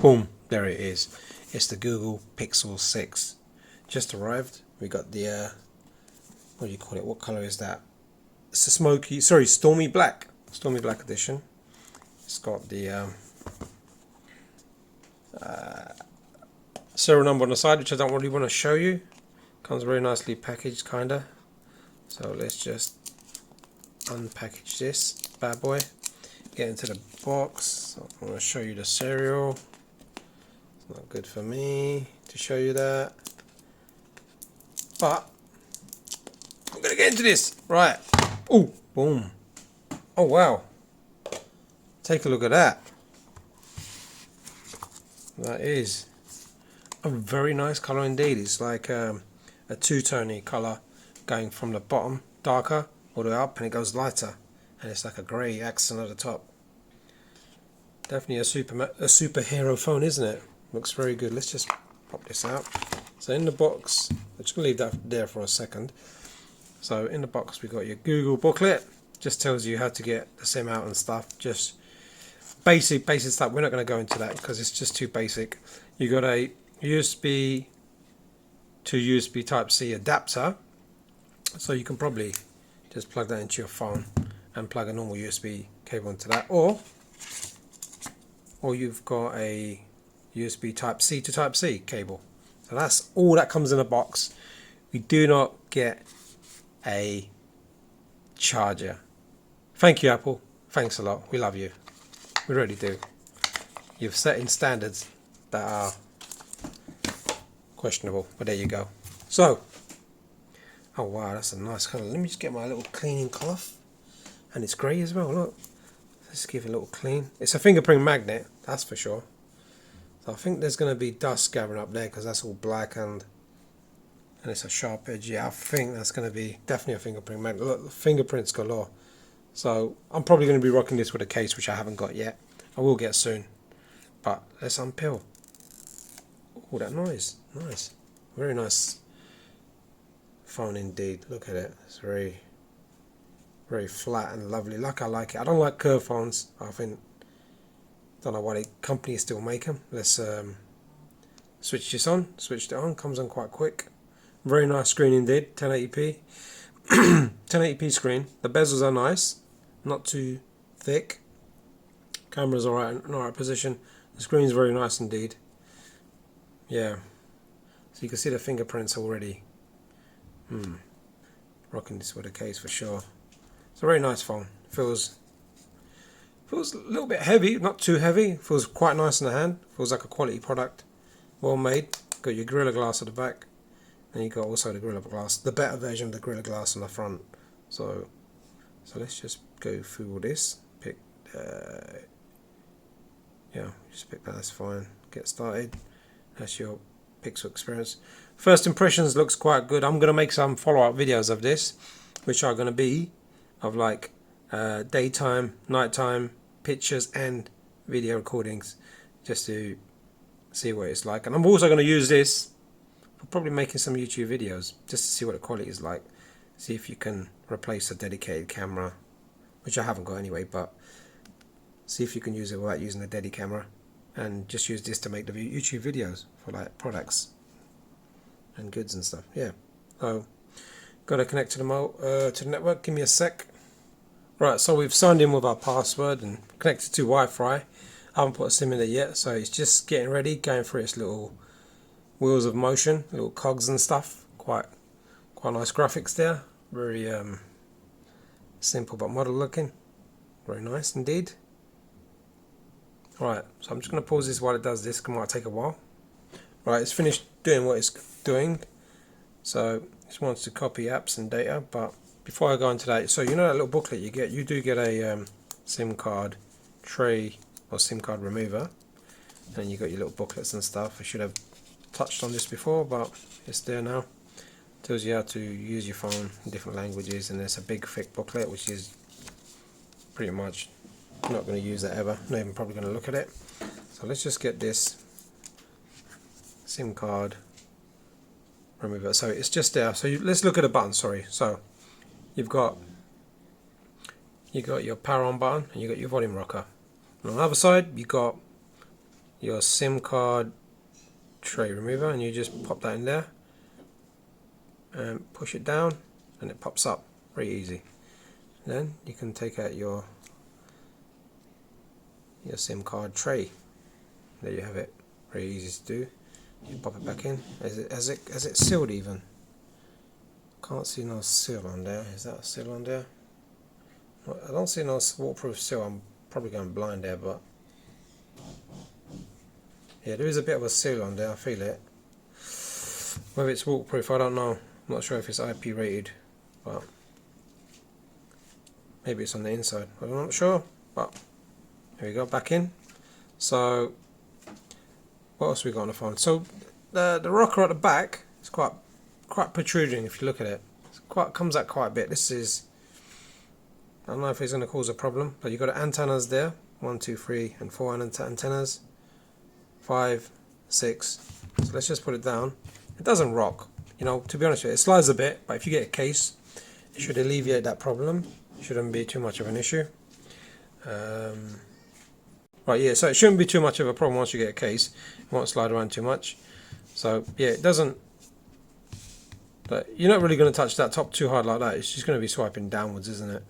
Boom, there it is. It's the Google Pixel 6. Just arrived. We got the what do you call it? What color is that? It's a Stormy Black. Stormy Black edition. It's got the serial number on the side, which I don't really want to show you. Comes very nicely packaged, kinda. So let's just unpackage this bad boy. Get into the box. So I want to show you the serial. It's not good for me to show you that, but I'm gonna get into this. Right. Oh, boom. Oh wow. Take a look at that. That is a very nice color indeed. It's like a two-tone color going from the bottom darker all the way up, and it goes lighter, and it's like a grey accent at the top. Definitely a superhero phone, isn't it? Looks very good. Let's just pop this out. So in the box, I'm just gonna leave that there for a second. So in the box we got your Google booklet. Just tells you how to get the SIM out and stuff. Just basic stuff. We're not going to go into that because it's just too basic. You got a USB to USB Type-C adapter, so you can probably just plug that into your phone and plug a normal USB cable into that, or you've got a USB Type-C to Type-C cable. So that's all that comes in a box. We do not get a charger. Thank you, Apple. Thanks a lot. We love you. We really do. You've set in standards that are questionable, but there you go. So, oh wow, that's a nice colour. Let me just get my little cleaning cloth, and it's grey as well. Look, let's give it a little clean. It's a fingerprint magnet, that's for sure. So I think there's going to be dust gathering up there because that's all black and it's a sharp edge. Yeah, I think that's going to be definitely a fingerprint magnet. Look, fingerprints galore. So I'm probably going to be rocking this with a case, which I haven't got yet. I will get soon. But let's unpeel. Oh, that noise. Nice. Very nice phone indeed. Look at it. It's very, very flat and lovely. Like I like it. I don't like curved phones. I think, don't know why the companies still make them. Let's switch this on. Switched it on. Comes on quite quick. Very nice screen indeed. 1080p. 1080p screen. The bezels are nice. Not too thick. Camera's alright, in alright position. The screen's very nice indeed. Yeah. So you can see the fingerprints already. Rocking this with a case for sure. It's a very nice phone. Feels a little bit heavy, not too heavy. Feels quite nice in the hand. Feels like a quality product. Well made. Got your Gorilla Glass at the back. And you got also the Gorilla Glass, the better version of the Gorilla Glass on the front. So let's just go through all this. Pick, yeah, just pick that. That's fine. Get started. That's your Pixel experience. First impressions looks quite good. I'm gonna make some follow-up videos of this, which are gonna be of like daytime, nighttime pictures and video recordings, just to see what it's like. And I'm also gonna use this. Probably making some YouTube videos just to see what the quality is like. See if you can replace a dedicated camera, which I haven't got anyway, but see if you can use it without using a dedicated camera, and just use this to make the YouTube videos for like products and goods and stuff. Yeah. So got to connect to the network. Give me a sec. Right. So we've signed in with our password and connected to Wi-Fi. I haven't put a SIM in there yet, so it's just getting ready, going through its little wheels of motion, little cogs and stuff. Quite nice graphics there. Very simple but model looking. Very nice indeed. Alright, so I'm just going to pause this while it does this. It might take a while. Right, it's finished doing what it's doing. So it wants to copy apps and data. But before I go into that, so you know that little booklet you get? You do get a SIM card tray or SIM card remover. And you got your little booklets and stuff. I should have touched on this before, but it's there now. Tells you how to use your phone in different languages, and there's a big thick booklet which is pretty much not going to use that ever, not even probably going to look at it. So let's just get this SIM card remover. So it's just there. So let's look at the button. Sorry. So you've got your power on button and you got your volume rocker. And on the other side you got your SIM card tray remover, and you just pop that in there and push it down, and it pops up. Very easy. Then you can take out your SIM card tray. There you have it. Very easy to do. You pop it back in. Has it sealed even? Can't see no seal on there. Is that a seal on there? I don't see no waterproof seal. I'm probably going blind there, but yeah, there is a bit of a seal on there. I feel it. Whether it's waterproof, I don't know. I'm not sure if it's IP rated, but maybe it's on the inside. I'm not sure, but here we go, back in. So what else we got on the phone? So the rocker at the back is quite protruding if you look at it. Comes out quite a bit. This is, I don't know if it's going to cause a problem, but you've got antennas there. 1, 2, 3 and 4 antennas. 5, 6. So let's just put it down. It doesn't rock. You know, to be honest with you, it slides a bit, but if you get a case, it should alleviate that problem. It shouldn't be too much of an issue. Right, yeah, so it shouldn't be too much of a problem once you get a case. It won't slide around too much. So yeah, it doesn't, but you're not really going to touch that top too hard like that. It's just going to be swiping downwards, isn't it?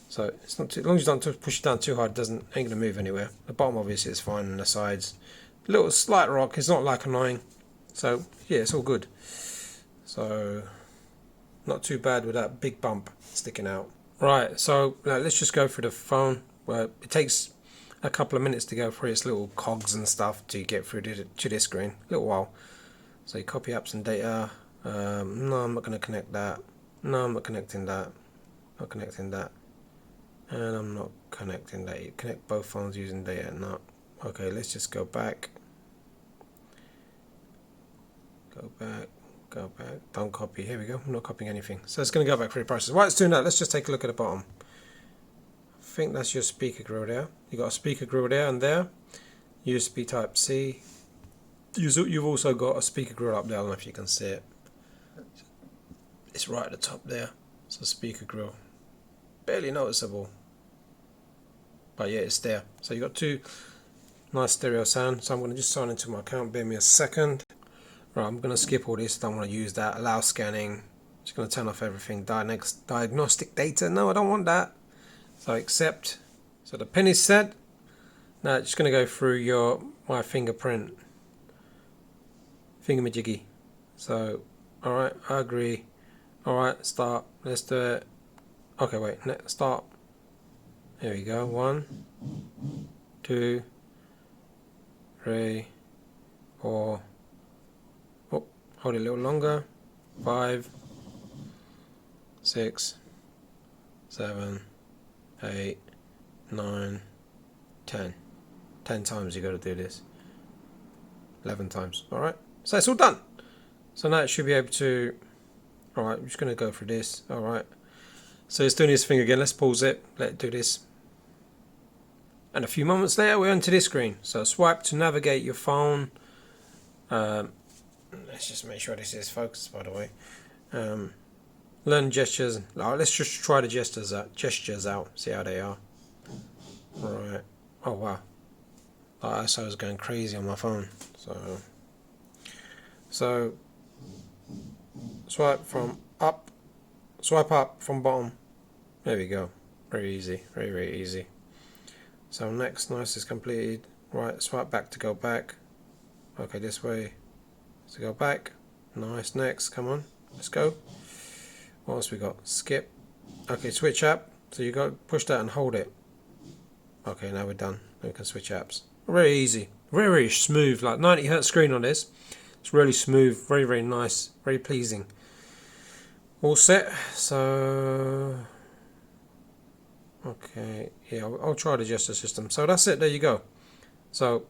So it's not too, as long as you don't push it down too hard, it ain't going to move anywhere. The bottom obviously is fine, and the sides, a little slight rock. It's not like annoying. So yeah, it's all good. So not too bad with that big bump sticking out. Right, so now let's just go through the phone. Where it takes a couple of minutes to go through its little cogs and stuff to get through to this screen. A little while. So you copy apps and data. No, I'm not going to connect that. No, I'm not connecting that. Not connecting that. And I'm not connecting that. You connect both phones using data. No. Okay, let's just go back. Go back. Go back. Don't copy. Here we go. I'm not copying anything. So it's going to go back through the process. While it's doing that, let's just take a look at the bottom. I think that's your speaker grill there. You got a speaker grill there and there. USB Type C. You've also got a speaker grill up there. I don't know if you can see it. It's right at the top there. It's a speaker grill. Barely noticeable. But yeah, it's there. So you got two nice stereo sound. So I'm going to just sign into my account. Bear me a second. Right, I'm going to skip all this. Don't want to use that. Allow scanning. Just going to turn off everything. Diagnostic data. No, I don't want that. So accept. So the pin is set. Now it's just going to go through my fingerprint. Fingermajiggy. So, alright, I agree. Alright, start. Let's do it. Okay, wait. Start. Here we go. 1, 2, 3, 4. Oh, hold it a little longer. 5, 6, 7, 8, 9, 10. 10 times you got to do this. 11 times. Alright. So it's all done. So now it should be able to. Alright, I'm just going to go through this. Alright. So it's doing this thing again. Let's pause it. Let it do this. And a few moments later, we're onto this screen. So swipe to navigate your phone. Let's just make sure this is focused, by the way. Learn gestures. Let's just try the gestures out. See how they are. Right. Oh wow. ISO is going crazy on my phone. So swipe up from bottom. There we go. Very easy. Very, very easy. So next, nice is completed. Right, swipe back to go back. Okay, this way to go back. Nice. Next, come on, let's go. What else we got? Skip. Okay, switch app. So you go push that and hold it. Okay, now we're done. We can switch apps. Very easy. Very, very smooth. Like 90 Hz screen on this. It's really smooth. Very, very nice. Very pleasing. All set. So okay, yeah, I'll try the gesture system. So that's it. There you go. So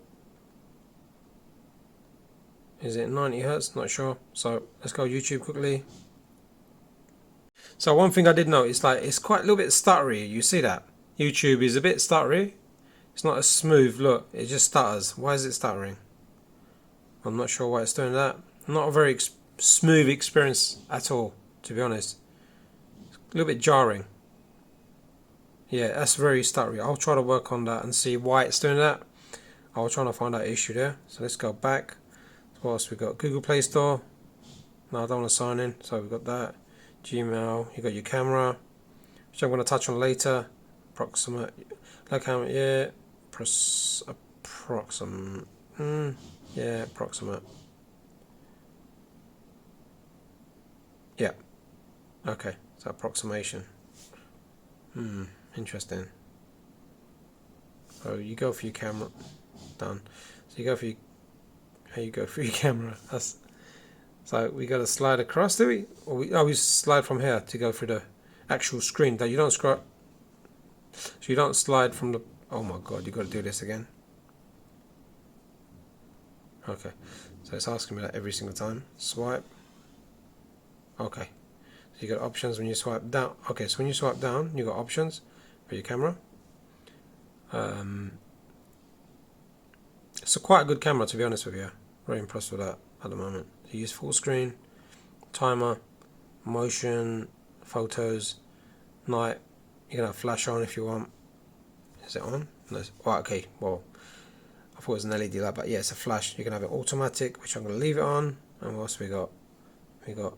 is it 90 Hz? Not sure. So let's go YouTube quickly. So one thing I did notice, like it's quite a little bit stuttery. You see that? YouTube is a bit stuttery. It's not as smooth. Look, it just stutters. Why is it stuttering? I'm not sure why it's doing that. Not a very smooth experience at all, to be honest. It's a little bit jarring. Yeah, that's very stuttery. I'll try to work on that and see why it's doing that. I was trying to find that issue there. So let's go back. What else we got? Google Play Store. No, I don't want to sign in. So we've got that. Gmail. You got your camera, which I'm going to touch on later. Approximate. Like how? Yeah. Approximate. Yeah. Approximate. Yeah. Okay. So approximation. Interesting. So you go for your camera. Done. So you go for your. How you go for your camera? That's. So we got to slide across, do we? Or we slide from here to go through the actual screen. That you don't scroll. So you don't slide from the. Oh my God! You got to do this again. Okay. So it's asking me that every single time. Swipe. Okay. So you got options when you swipe down. Okay. So when you swipe down, you got options for your camera. It's quite a good camera, to be honest with you. Very impressed with that at the moment. You use full screen, timer, motion, photos, night. You can have flash on if you want. Is it on? No. Oh, okay. Well, I thought it was an LED light, but yeah, it's a flash. You can have it automatic, which I'm going to leave it on. And what else we got? We got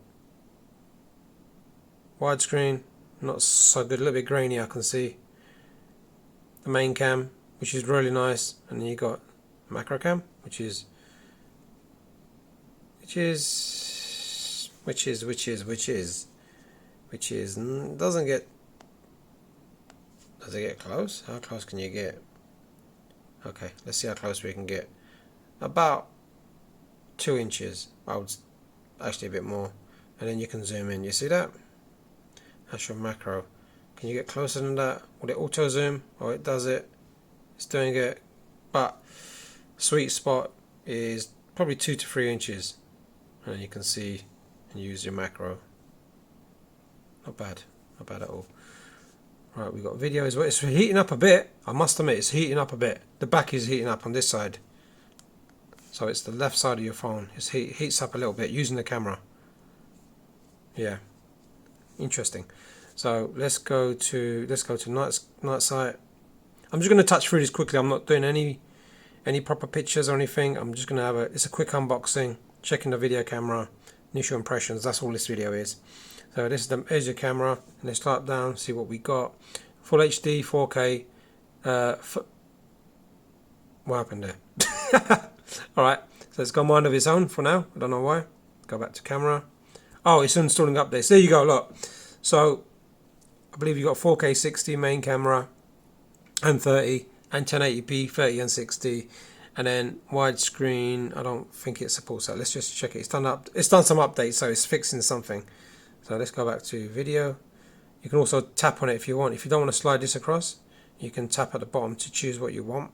widescreen. Not so good. A little bit grainy, I can see. The main cam, which is really nice, and then you got macro cam, which is doesn't get. Does it get close? How close can you get? Okay, let's see how close we can get. About 2 inches. I would actually a bit more, and then you can zoom in. You see that? That's your macro. Can you get closer than that? Will it auto zoom? Oh, it does it. It's doing it. But sweet spot is probably 2 to 3 inches. And you can see and use your macro. Not bad. Not bad at all. Right, we've got video as well. It's heating up a bit. I must admit, it's heating up a bit. The back is heating up on this side. So it's the left side of your phone. It heats up a little bit using the camera. Yeah. Interesting. So let's go to night sight. I'm just going to touch through this quickly. I'm not doing any proper pictures or anything. I'm just going to have it's a quick unboxing, checking the video camera, initial impressions. That's all this video is. So this is here's your camera, and let's start down, see what we got. Full HD, 4K. What happened there? All right. So it's gone mind of its own for now. I don't know why. Go back to camera. Oh, it's installing updates. There you go. Look. So I believe you got 4K 60 main camera and 30 and 1080p 30 and 60, and then widescreen. I don't think it supports that. Let's just check it. It's done some updates, so it's fixing something. So let's go back to video. You can also tap on it if you want. If you don't want to slide this across, you can tap at the bottom to choose what you want,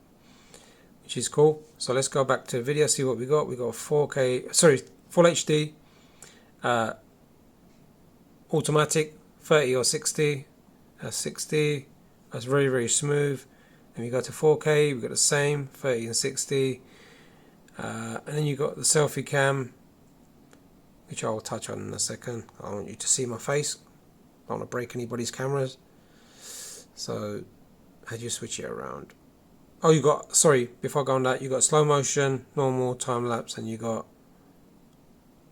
which is cool. So let's go back to video, see what we got. We got 4K, sorry, Full HD, automatic, 30 or 60. That's 60. That's very, very smooth. And we go to 4K, we've got the same, 30 and 60. And then you got the selfie cam, which I will touch on in a second. I want you to see my face. I don't want to break anybody's cameras. So how do you switch it around? Oh, you got, sorry, before I go on that, you got slow motion, normal, time lapse, and you got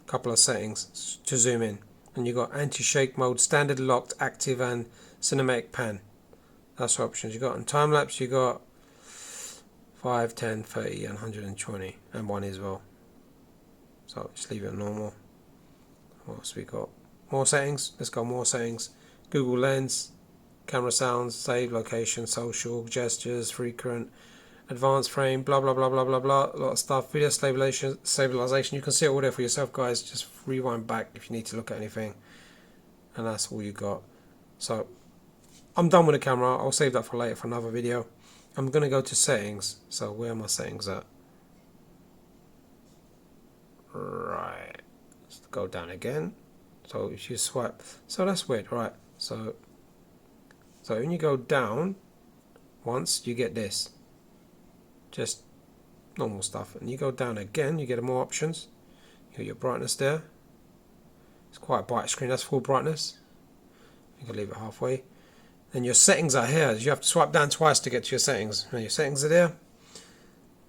a couple of settings to zoom in. And you got anti-shake mode, standard locked, active, and cinematic pan. That's the options you got. And time lapse, you got 5, 10, 30, and 120, and 1 as well. So just leave it normal. What else we got? More settings. Let's go more settings. Google Lens, camera sounds, save location, social, gestures, frequent, advanced frame, blah blah blah blah blah blah. A lot of stuff. Video stabilization. You can see it all there for yourself, guys. Just rewind back if you need to look at anything. And that's all you got. So I'm done with the camera. I'll save that for later for another video. I'm gonna go to settings. So where are my settings at? Right. Let's go down again. So if you swipe, so that's weird, right? So when you go down once, you get this, just normal stuff, and you go down again, you get more options. You got your brightness there. It's quite a bright screen. That's full brightness. You can leave it halfway. Then your settings are here. You have to swipe down twice to get to your settings. Now your settings are there.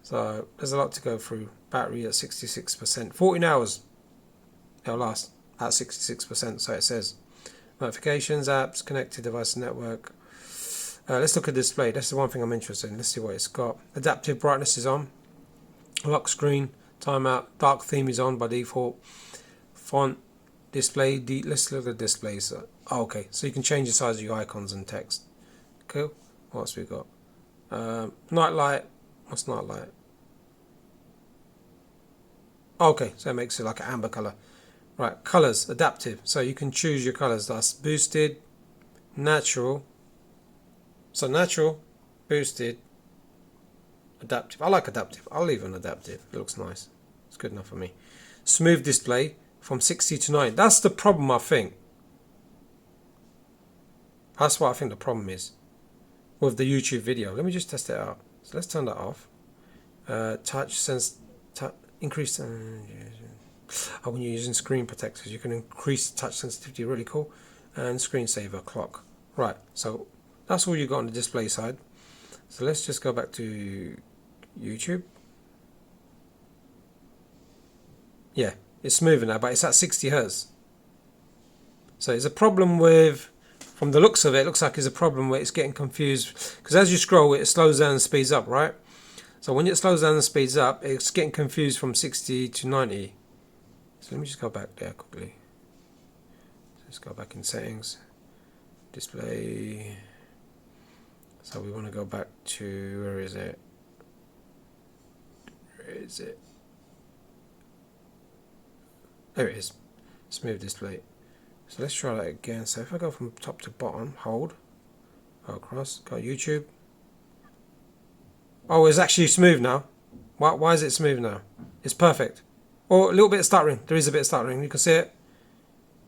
So there's a lot to go through. Battery at 66%. 14 hours it'll last at 66%, so it says. Notifications, apps, connected device network. Let's look at display. That's the one thing I'm interested in. Let's see what it's got. Adaptive brightness is on. Lock screen, timeout, dark theme is on by default. Font, display, let's look at displays. Oh, okay, so you can change the size of your icons and text. Cool. What else we got? Night light. What's night light? Okay, so it makes it like an amber color. Right, colors, adaptive. So you can choose your colors. That's boosted, natural. So natural, boosted, adaptive. I like adaptive. I'll leave an adaptive. It looks nice. It's good enough for me. Smooth display from 60 to 90. That's the problem, I think. That's what I think the problem is with the YouTube video. Let me just test it out. So let's turn that off. Touch sense, increase. When you're using screen protectors, you can increase touch sensitivity. Really cool. And screensaver clock. Right. So that's all you got on the display side. So let's just go back to YouTube. Yeah, it's smoother now, but it's at 60 Hz. So there's a problem with, from the looks of it, it looks like there's a problem where it's getting confused. Because as you scroll, it slows down and speeds up, right? So when it slows down and speeds up, it's getting confused from 60 to 90. So let me just go back there quickly. Let's go back in settings. Display. So we want to go back to, where is it? Where is it? There it is. Smooth display. So let's try that again. So if I go from top to bottom, hold, go across, go YouTube. Oh, it's actually smooth now. Why is it smooth now? It's perfect. Or a little bit of stuttering. There is a bit of stuttering. You can see it.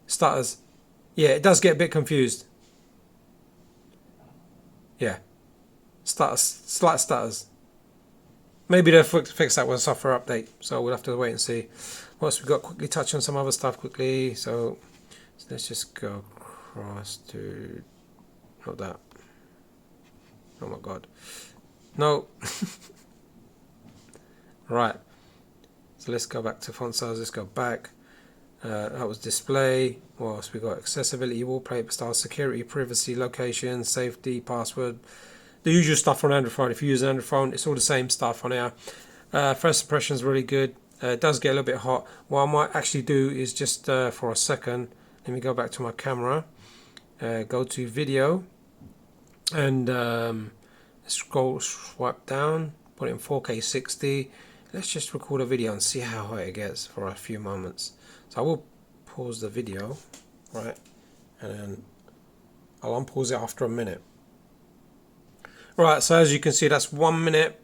Stutters. Yeah, it does get a bit confused. Yeah. Stutters. Slight stutters. Maybe they'll fix that with a software update. So we'll have to wait and see. What else we got? Quickly touch on some other stuff quickly. So let's just go across to, not that. Oh my god. No. Right. So let's go back to font size. Let's go back. That was display. What else we got? Accessibility, wallpaper style, security, privacy, location, safety, password. The usual stuff on Android phone. If you use an Android phone, it's all the same stuff on here. First impression is really good. It does get a little bit hot. What I might actually do is just for a second, let me go back to my camera, go to video, and swipe down, put it in 4K 60. Let's just record a video and see how hot it gets for a few moments. So I will pause the video, right, and then I'll unpause it after a minute. Right, so as you can see, that's 1 minute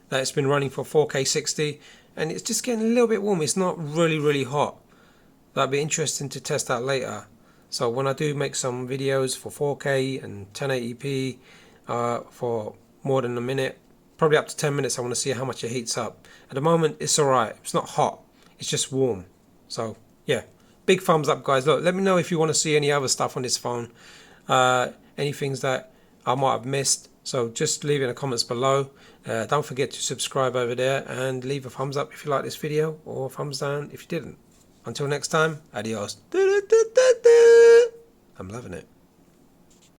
that it's been running for 4K 60, and it's just getting a little bit warm. It's not really hot. That'd be interesting to test out later. So when I do make some videos for 4K and 1080p for more than a minute, probably up to 10 minutes, I want to see how much it heats up. At the moment, it's alright. It's not hot. It's just warm. So yeah, big thumbs up, guys. Look, let me know if you want to see any other stuff on this phone. Any things that I might have missed. So just leave it in the comments below. Don't forget to subscribe over there and leave a thumbs up if you like this video, or thumbs down if you didn't. Until next time, adios. I'm loving it.